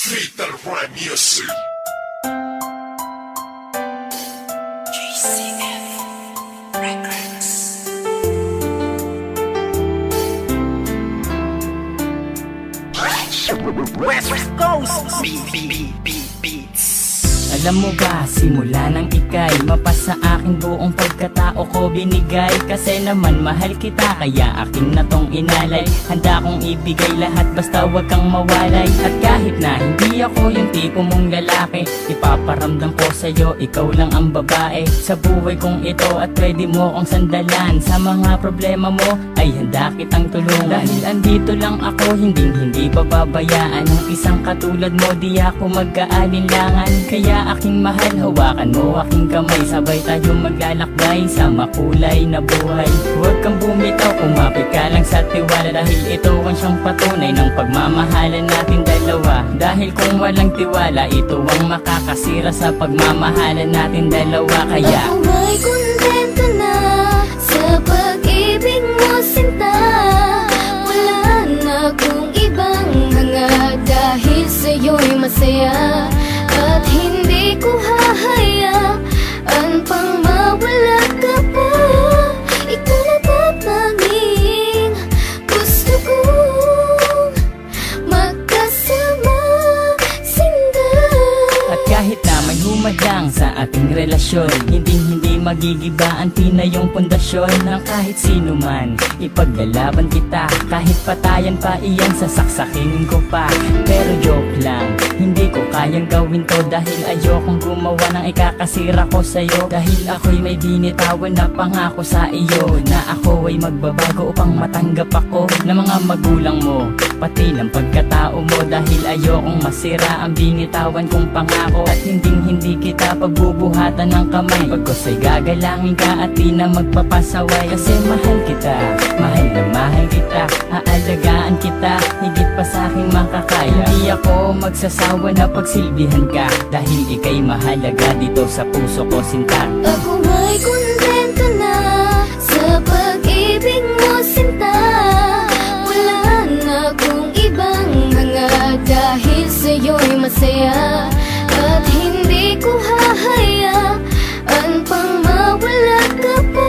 Fatal Rhyme Music. JCF Records. West Coast Beats. Alam mo ba, simula nang ika'y mapasa akin buong pagkatao ko binigay. Kasi naman mahal kita, kaya akin na tong inalay. Handa kong ibigay lahat basta wag kang mawalay. At kahit na hindi ako yung tipo mong lalaki, ipaparamdam ko sa'yo, ikaw lang ang babae sa buhay kong ito. At pwede mo kong sandalan sa mga problema mo, ay handa kitang tulungan. Dahil andito lang ako, hindi pababayaan ng isang katulad mo. Di ako mag-aalinlangan, kaya aking mahal, hawakan mo aking kamay. Sabay tayo maglalakbay sa makulay na buhay. Huwag kang bumitaw, kumapit ka lang sa tiwala. Dahil ito ang siyang patunay ng pagmamahalan natin dalawa. Dahil kung walang tiwala, ito ang makakasira sa pagmamahalan natin dalawa. Kaya ako may kontento na sa pag-ibig mo, sinta. Wala na akong ibang hanga, dahil sa'yo'y masaya. At hindi ko hahayaan pang mawala ka pa. Ikaw na tatanging gusto kong magkasama, sinta. at kahit na may humadang sa ating relasyon, hindi magigiba ang tinayong pundasyon ng kahit sino man. Ipaglalaban kita, kahit patayan pa iyan, sasaksakin ko pa. Pero joke lang, hindi ko kayang gawin to. Dahil ayokong gumawa ng ikakasira ko sa'yo. Dahil ako'y may binitawan na pangako sa iyo, na ako ay magbabago upang matanggap ako ng mga magulang mo, pati ng pagkatao mo. Dahil ayokong masira ang binitawan kong pangako. At hindi kita pagbubuhatan ng kamay, pagkos ay gagalangin ka at di na magpapasaway. Kasi mahal kita, mahal na mahal kita. Aalagaan kita, higit pa sa aking makakaya. Hindi ako magsasawa na pagsilbihan ka, dahil ika'y mahalaga dito sa puso ko, sinta. Ako may kontento na sa pag-ibig mo, sinta. Wala na akong ibang hanga, dahil sa'yo'y masaya. At hindi ko hahayaan pang mawala ka pa.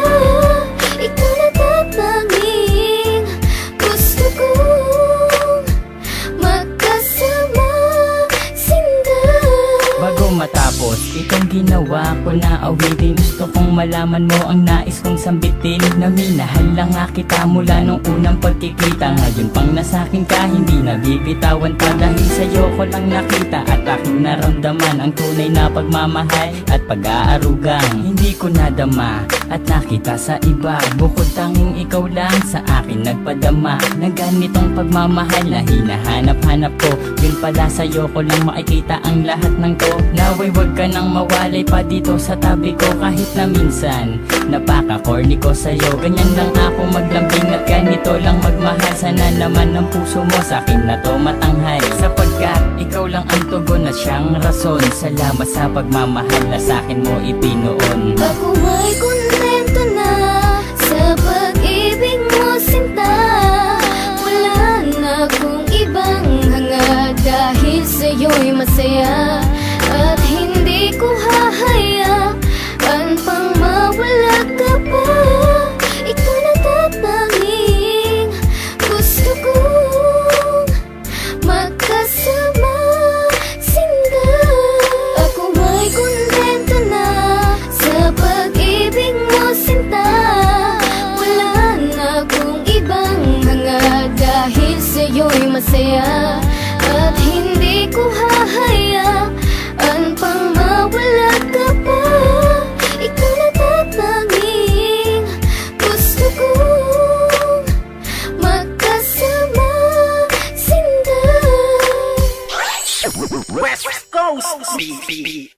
Ikaw na tatanging gusto kong magkasama, sinta. Bago matapos itong ginawa ko na awitin, gusto kong malaman mo ang nais kong sambitin. Na minahal lang nga kita mula nung unang pagkikita. Ngayon pang nasakin ka, hindi nabibitawan pa. Dahil sa'yo ko lang nakita at aking naramdaman ang tunay na pagmamahal at pag-aarugang hindi ko nadama at nakita sa iba. Bukod tanging ikaw lang sa akin nagpadama ng ganitong pagmamahal na hinahanap-hanap ko. Yun pala sa'yo ko lang makikita ang lahat ng to. Naway wag ka nang mawalay pa dito sa tabi ko. Kahit na minsan napaka-corny ko sa'yo, ganyan lang ako maglambing at ganito lang magmahal. Sana naman ang puso mo sa'kin na to matanghal, sapagkat ikaw lang ang tugon at siyang rason. Salamat sa pagmamahal na sa'kin mo ipinoon. Ako may kontento na sa pag-ibig mo, sinta. Wala na akong ibang hanga, dahil sa'yo'y masaya. At hindi ko hahayaan pang mawala ka pa. Ikaw na tatanging gusto kong magkasama, sinta. Ako may kontento na sa pag-ibig mo, sinta. Wala na akong ibang hanga, dahil sa'yo'y masaya. At hindi ko hahayaan pang mawala ka pa. Ikaw na tatanging gusto kong magkasama, sinta. West Coast Beats.